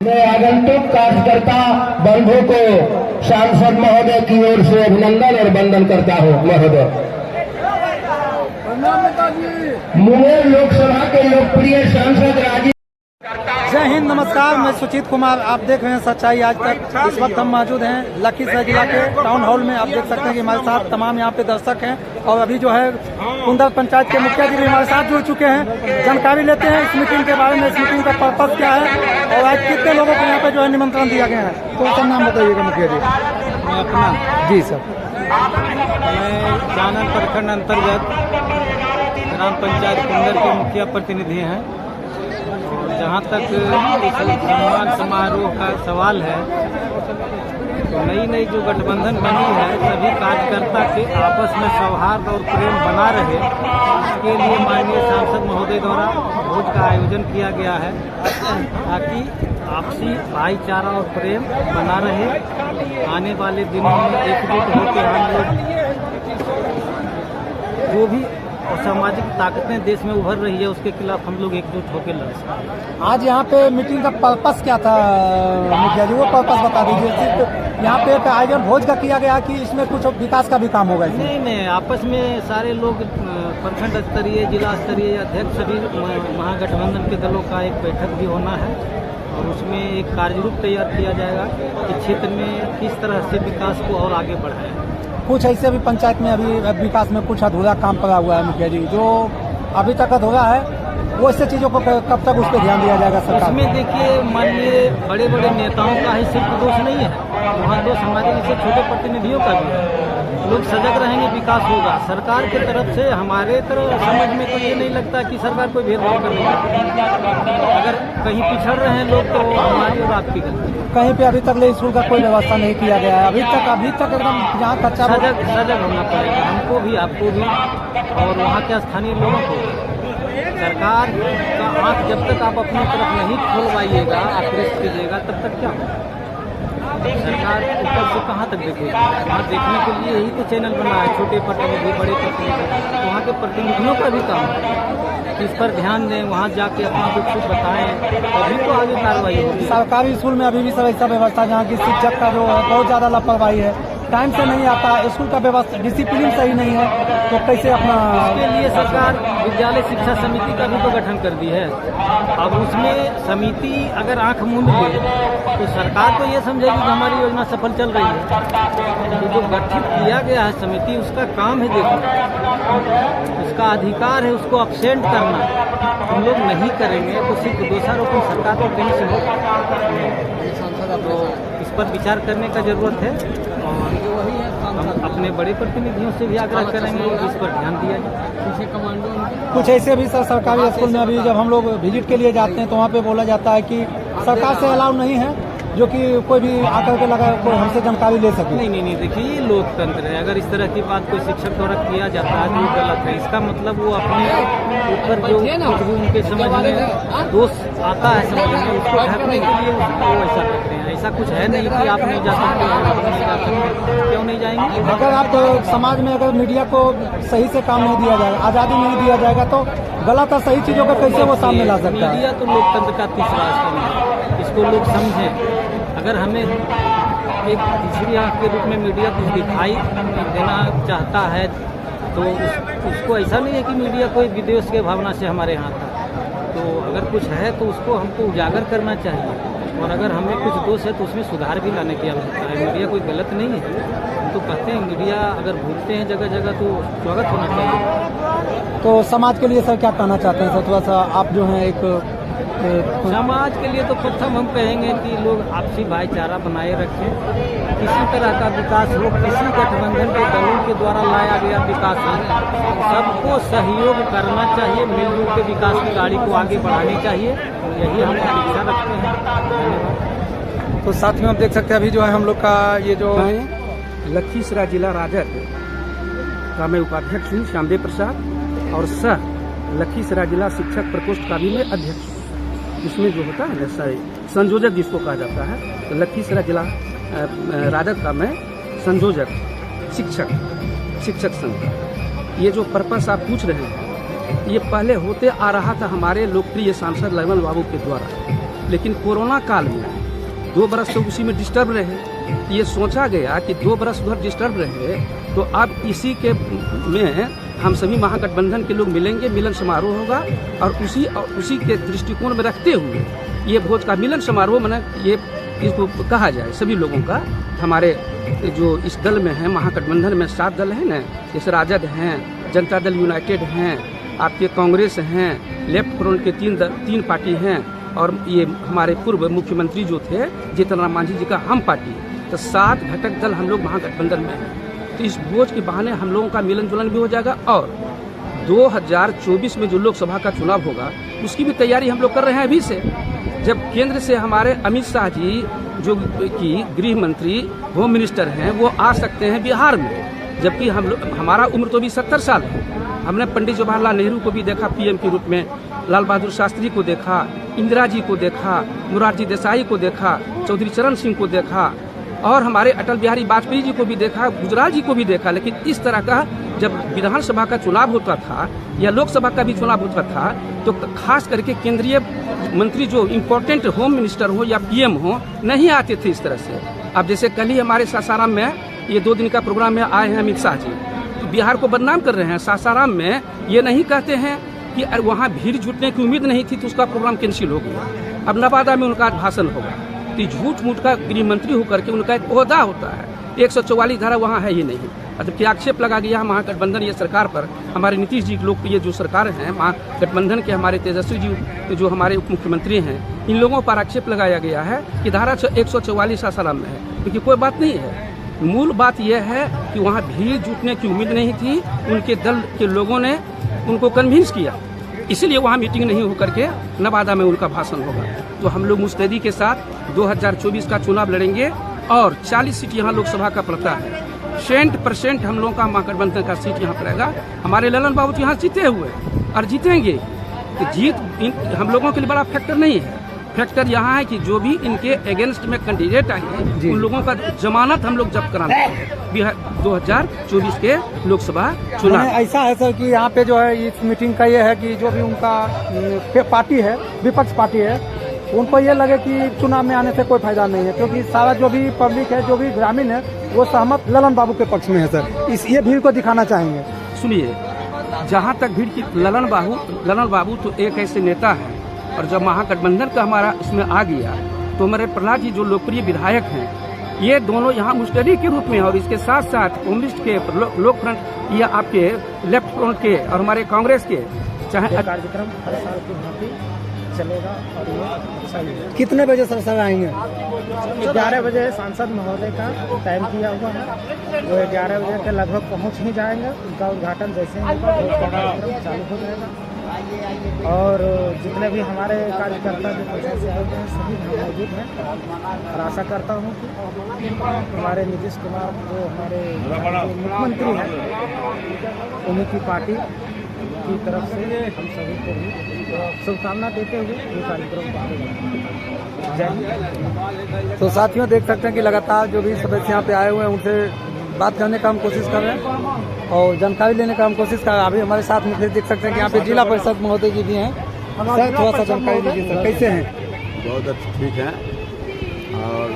मैं आगंतुक कार्यकर्ता बंधु को सांसद महोदय की ओर से अभिनंदन और वंदन करता हूं। महोदय मुंगेर लोकसभा के लोकप्रिय सांसद राजीव। जय हिंद, नमस्कार। मैं सुचित कुमार, आप देख रहे हैं सच्चाई आज तक। इस वक्त हम मौजूद हैं लखीसराय जिला के टाउन हॉल में। आप देख सकते हैं कि हमारे साथ तमाम यहाँ पे दर्शक हैं और अभी जो है कुंदर पंचायत के मुखिया जी भी हमारे साथ जुड़ चुके हैं। जानकारी लेते हैं इस मीटिंग के बारे में, इस मीटिंग का पर्पज क्या है और आज कितने लोगों को यहाँ पे जो है निमंत्रण दिया गया है। तो सर नाम बताइएगा मुखिया जी। मैं अपना जी सर। मैं जानन प्रखंड अंतर्गत ग्राम पंचायत कुंदर के मुखिया प्रतिनिधि हैं। जहाँ तक सम्मान समारोह का सवाल है, तो नई जो गठबंधन बनी है, सभी कार्यकर्ता के आपस में सौहार्द और प्रेम बना रहे, इसके लिए माननीय सांसद महोदय द्वारा भोज का आयोजन किया गया है, ताकि आपसी भाईचारा और प्रेम बना रहे। आने वाले दिनों में एकजुट होकर हम लोग जो भी सामाजिक ताकतें देश में उभर रही है, उसके खिलाफ हम लोग एकजुट होकर लड़ सकते। आज यहाँ पे मीटिंग का पर्पस क्या था मुखिया जी, वो पर्पस बता दीजिए। सिर्फ यहाँ पे एक आयोजन भोज का किया गया कि इसमें कुछ विकास का भी काम होगा? नहीं, आपस में सारे लोग प्रखंड स्तरीय, जिला स्तरीय अध्यक्ष सभी महागठबंधन के दलों का एक बैठक भी होना है और उसमें एक कार्यरूप तैयार किया जाएगा कि क्षेत्र में किस तरह से विकास को और आगे बढ़ाएं। कुछ ऐसे भी पंचायत में अभी विकास में कुछ अधूरा काम पड़ा हुआ है मुखिया जी, जो अभी तक अधूरा है, वो ऐसे चीजों को कब तक उस पर ध्यान दिया जाएगा सरकार? उसमें देखिए, माननीय बड़े नेताओं का ही सिर्फ दोष नहीं है, वहाँ दोष हमारे जैसे छोटे प्रतिनिधियों का भी है। लोग सजग रहेंगे, विकास होगा। सरकार की तरफ से हमारे तरफ समझ में तो ये नहीं लगता कि सरकार कोई भेदभाव कर रही है। अगर कहीं पिछड़ रहे हैं लोग, तो हमारी और आपकी गलती। कहीं पे अभी तक ले स्कूल का कोई व्यवस्था नहीं किया गया है अभी तक एकदम जहाँ कच्चा सजग होना पड़ेगा हमको भी, आपको भी और वहाँ के स्थानीय लोगों को। सरकार का आँख जब तक आप अपनी तरफ नहीं खोलवाइएगा, आक्रोश कीजिएगा, तब तक क्या होगा? सरकार ऊपर से कहाँ तक देखेगी? वहाँ देखने के लिए यही तो चैनल बना है, छोटे प्रतिनिधि, बड़े प्रतिनिधि। तो वहाँ के प्रतिनिधियों का भी काम है कि इस पर ध्यान दें, वहाँ जाके अपना दुख सुख बताएं, तभी तो आगे कार्रवाई होगी। सरकारी स्कूल में अभी भी सब ऐसा व्यवस्था जहाँ की शिक्षक का जो है बहुत ज़्यादा लापरवाही है, टाइम से नहीं आता, स्कूल का व्यवस्था डिसिप्लिन सही नहीं है, तो कैसे अपना? इसके लिए सरकार विद्यालय शिक्षा समिति का भी तो गठन कर दी है। अब उसमें समिति अगर आंख मूंद ले तो सरकार तो ये समझेगी कि हमारी योजना सफल चल रही है। तो जो गठित किया गया है समिति, उसका काम है देखना, उसका अधिकार है उसको अपसेंट करना। हम लोग नहीं करेंगे तो सिर्फ दोषारोपण सरकार को कहीं से होगा। तो इस पर विचार करने का जरूरत है और हम अपने बड़े प्रतिनिधियों से भी आग्रह करेंगे इस पर ध्यान दिया जाए। कुछ ऐसे भी सरकारी स्कूल में अभी जब हम लोग विजिट के लिए जाते हैं तो वहाँ पे बोला जाता है कि सरकार से अलाउ नहीं है जो कि कोई भी आकर के लगा कोई हमसे जानकारी ले सके। नहीं, देखिए ये लोकतंत्र है। अगर इस तरह की बात कोई शिक्षक द्वारा किया जाता है तो गलत है। इसका मतलब वो अपने ऊपर जो कुछ भी उनके समझ में दोष आता है समझ में, उसको ढकने के लिए वो ऐसा करते हैं। ऐसा कुछ है नहीं कि आप नहीं जा सकते, क्यों नहीं जाएंगे? अगर आप समाज में अगर मीडिया को सही से काम नहीं दिया जाएगा, आज़ादी नहीं दिया जाएगा, तो गलत और सही चीज़ों को कैसे वो सामने ला सकता है? मीडिया तो लोकतंत्र का तीसरा स्तंभ है, इसको लोग समझें। अगर हमें एक तीसरी आंख के रूप में मीडिया कुछ दिखाई देना चाहता है तो उसको ऐसा नहीं है कि मीडिया कोई विदेश के भावना से हमारे यहाँ था। तो अगर कुछ है तो उसको हमको उजागर करना चाहिए और अगर हमें कुछ दोष है तो उसमें सुधार भी लाने की आवश्यकता है। मीडिया कोई गलत नहीं है। हम तो कहते हैं मीडिया अगर भूलते हैं जगह जगह तो स्वागत होना चाहिए। तो समाज के लिए सर क्या कहना चाहते हैं? सर थोड़ा सा आप जो हैं एक समाज के लिए तो प्रथम हम कहेंगे कि लोग आपसी भाईचारा बनाए रखें। किसी तरह का विकास हो, किसी गठबंधन के दलों के द्वारा लाया गया विकास हो, सबको सहयोग करना चाहिए, मिलजुल के विकास की गाड़ी को आगे बढ़ानी चाहिए। यही हम अपेक्षा रखते हैं। तो साथ में हम देख सकते हैं अभी जो है हम लोग का ये जो लखीसराय जिला राजद का मैं उपाध्यक्ष हूँ श्यामदेव प्रसाद और सह लखीसराय जिला शिक्षक प्रकोष्ठ का भी मैं अध्यक्ष हूँ। इसमें जो होता है ना संयोजक जिसको कहा जाता है, तो लखीसराय जिला राजद का मैं संयोजक शिक्षक संघ। ये जो पर्पस आप पूछ रहे हैं, ये पहले होते आ रहा था हमारे लोकप्रिय सांसद लक्ष्मण बाबू के द्वारा। लेकिन कोरोना काल में 2 बरस तो उसी में डिस्टर्ब रहे। ये सोचा गया कि 2 बरस उधर डिस्टर्ब रहे तो अब इसी के में हम सभी महागठबंधन के लोग मिलेंगे, मिलन समारोह होगा और उसी के दृष्टिकोण में रखते हुए ये भोज का मिलन समारोह मैंने ये इसको कहा जाए सभी लोगों का। हमारे जो इस दल में है, महागठबंधन में 7 दल है न, जैसे राजद हैं, जनता दल यूनाइटेड हैं, आपके कांग्रेस हैं, लेफ्ट फ्रंट के 3 पार्टी हैं और ये हमारे पूर्व मुख्यमंत्री जो थे जीतन राम मांझी जी का हम पार्टी। तो 7 घटक दल हम लोग महागठबंधन में हैं। तो इस भोज के बहाने हम लोगों का मिलन जुलन भी हो जाएगा और 2024 में जो लोकसभा का चुनाव होगा उसकी भी तैयारी हम लोग कर रहे हैं अभी से। जब केंद्र से हमारे अमित शाह जी जो कि गृह मंत्री होम मिनिस्टर हैं वो आ सकते हैं बिहार में, जबकि हम लोग हमारा उम्र तो भी 70 साल है। हमने पंडित जवाहरलाल नेहरू को भी देखा पीएम के रूप में, लाल बहादुर शास्त्री को देखा, इंदिरा जी को देखा, मोरारजी देसाई को देखा, चौधरी चरण सिंह को देखा और हमारे अटल बिहारी वाजपेयी जी को भी देखा, गुजराल जी को भी देखा। लेकिन इस तरह का जब विधानसभा का चुनाव होता था या लोकसभा का भी चुनाव होता था तो खास करके केंद्रीय मंत्री जो इम्पोर्टेंट होम मिनिस्टर हो या पीएम हो नहीं आते थे इस तरह से। अब जैसे कल ही हमारे सासाराम में ये 2 दिन का प्रोग्राम में आए हैं अमित शाह जी, तो बिहार को बदनाम कर रहे हैं। सासाराम में ये नहीं कहते हैं कि वहाँ भीड़ जुटने की उम्मीद नहीं थी तो उसका प्रोग्राम कैंसिल हो गया। अब नवादा में उनका भाषण होगा तो झूठ मूठ का गृह मंत्री होकर के उनका एक ओहदा होता है। 144 धारा वहाँ है ही नहीं। जबकि आक्षेप लगा गया महागठबंधन ये सरकार पर, हमारे नीतीश जी लोकप्रिय जो सरकार है, महागठबंधन के हमारे तेजस्वी जी जो हमारे उप मुख्यमंत्री हैं, इन लोगों पर आक्षेप लगाया गया है कि धारा 144 सासाराम में है, क्योंकि कोई बात नहीं है। मूल बात यह है कि वहाँ भीड़ जुटने की उम्मीद नहीं थी, उनके दल के लोगों ने उनको कन्विंस किया, इसलिए वहाँ मीटिंग नहीं होकर के नवादा में उनका भाषण होगा। तो हम लोग मुस्तैदी के साथ 2024 का चुनाव लड़ेंगे और 40 सीट यहाँ लोकसभा का पड़ता है। 100% हम लोगों का महागठबंधन का सीट यहाँ पड़ेगा। हमारे ललन बाबू तो यहाँ जीते हुए और जीतेंगे। तो जीत हम लोगों के लिए बड़ा फैक्टर नहीं है। फैक्टर यहाँ है कि जो भी इनके अगेंस्ट में कैंडिडेट आएंगे उन लोगों का जमानत हम लोग जब्त कराना है बिहार 2024 के लोकसभा चुनाव। ऐसा है सर कि यहाँ पे जो है इस मीटिंग का ये है कि जो भी उनका पार्टी है, विपक्ष पार्टी है, उनको ये लगे कि चुनाव में आने से कोई फायदा नहीं है, क्योंकि सारा जो भी पब्लिक है, जो भी ग्रामीण है, वो सहमत ललन बाबू के पक्ष में है सर। ये भीड़ को दिखाना चाहेंगे। सुनिए, जहाँ तक भीड़ की ललन बाबू तो एक ऐसे नेता है और जब महागठबंधन का हमारा इसमें आ गया तो हमारे प्रहलाद जी जो लोकप्रिय विधायक हैं, ये दोनों यहाँ मुस्टडी के रूप में और इसके साथ साथ कम्युनिस्ट के लोक फ्रंट या आपके लेफ्ट फ्रंट के और हमारे कांग्रेस के चाहे कार्यक्रम हर साल की भांति चलेगा और ये अच्छा ही है। कितने बजे सर आएंगे? 11 बजे सांसद महोदय का टाइम किया हुआ है, वो 11 बजे के लगभग पहुंच ही जाएंगे। उनका उद्घाटन जैसे ही होगा कार्यक्रम चालू हो जाएगा और जितने भी हमारे कार्यकर्ता जो पैसे से होते हैं सभी मौजूद हैं और आशा करता हूँ कि हमारे नीतीश कुमार जो हमारे मुख्यमंत्री हैं उन्हीं की पार्टी की तरफ से हम सभी को भी शुभकामना देते हुए ये कार्यक्रम जय। तो साथियों देख सकते हैं कि लगातार जो भी सदस्य यहाँ पे आए हुए हैं उनसे बात करने का हम कोशिश कर रहे हैं और जानकारी लेने का हम कोशिश कर रहे हैं। अभी हमारे साथ में देख सकते हैं कि यहाँ पे जिला परिषद महोदय जी भी हैं। सर थोड़ा सा जानकारी दीजिए सर, कैसे हैं? बहुत अच्छा, ठीक है। और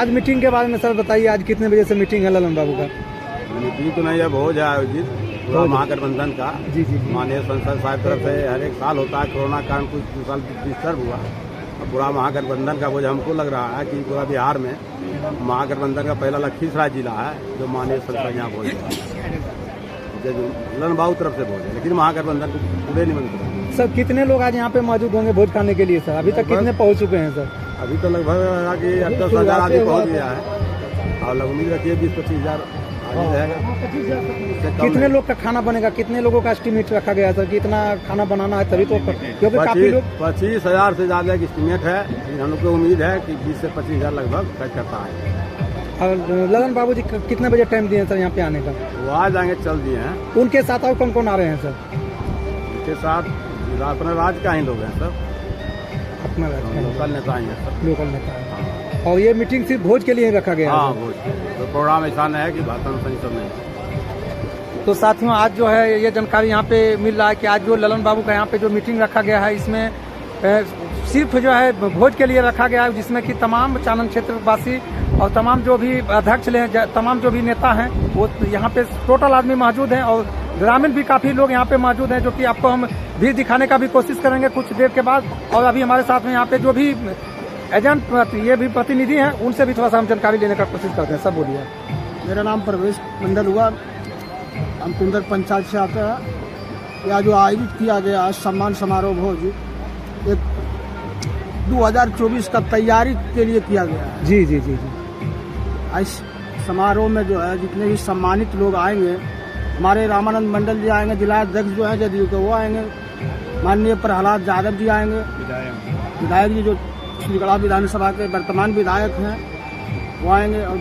आज मीटिंग के बारे में सर बताइए, आज कितने बजे से मीटिंग है ललन बाबू का? मीटिंग तो नहीं है, भोज है आयोजित पूरा महागठबंधन का। जी। माननीय संसद साहब तरफ से हर एक साल होता है। कोरोना कारण कुछ साल डिस्टर्ब हुआ, पूरा महागठबंधन का बोझ हमको लग रहा है कि पूरा बिहार में महागठबंधन का पहला लखीसराय जिला है जो माननीय संसद यहाँ बोल ललन बाबू तरफ से बोल, लेकिन महागठबंधन पूरे नहीं बन। सर कितने लोग आज यहाँ पे मौजूद होंगे भोज खाने के लिए सर? अभी तक कितने पहुँच चुके हैं सर? अभी तो लगभग 10,000 आदमी पहुँच गया है और उम्मीद रखिए 20-25 हज़ार कितने लोग का खाना बनेगा? कितने लोगों का एस्टिमेट रखा गया सर कि इतना खाना बनाना है तभी तो, क्योंकि काफी लोग 25,000 से ज्यादा की एस्टिमेट है। हम लोग को उम्मीद है कि 20 से 25 हज़ार लगभग खर्च करता है। और ललन बाबू जी कितने बजे टाइम दिए सर यहाँ पे आने का? वो आ जाएंगे, चल दिए हैं। उनके साथ और कौन कौन आ रहे हैं सर? उनके साथ अपने राज्य का ही लोग हैं सर, अपना लोकल नेता ही है सर। लोकल नेता है। और ये मीटिंग सिर्फ भोज के लिए रखा गया है? हाँ, भोज। तो प्रोग्राम ऐसा नहीं है कि भाषण सब नहीं। तो साथियों आज जो है ये जानकारी यहाँ पे मिल रहा है कि आज जो ललन बाबू का यहाँ पे जो मीटिंग रखा गया है इसमें सिर्फ जो है भोज के लिए रखा गया है, जिसमें कि तमाम चानन क्षेत्र वासी और तमाम जो भी अध्यक्ष तमाम जो भी नेता हैं वो यहाँ पे टोटल आदमी मौजूद हैं और ग्रामीण भी काफी लोग यहाँ पे मौजूद हैं, जो कि आपको हम भी दिखाने का भी कोशिश करेंगे कुछ देर के बाद। और अभी हमारे साथ में यहाँ पे जो भी एजेंट ये भी प्रतिनिधि हैं उनसे भी थोड़ा सा हम जानकारी लेने का कोशिश करते हैं। सब बोलिए। मेरा नाम प्रवेश मंडल हुआ, हम कुंदर पंचायत से आते हैं। यह जो आयोजित किया गया है सम्मान समारोह भोज, एक 2024 का तैयारी के लिए किया गया है। जी जी जी जी। इस समारोह में जो है जितने भी सम्मानित लोग आएंगे, हमारे रामानंद मंडल जी आएंगे, जिला अध्यक्ष जो है जदयू के वो आएंगे, माननीय प्रहलाद यादव जी आएंगे, विधायक जी जो श्रीगढ़ा विधानसभा के वर्तमान विधायक हैं वो आएंगे, और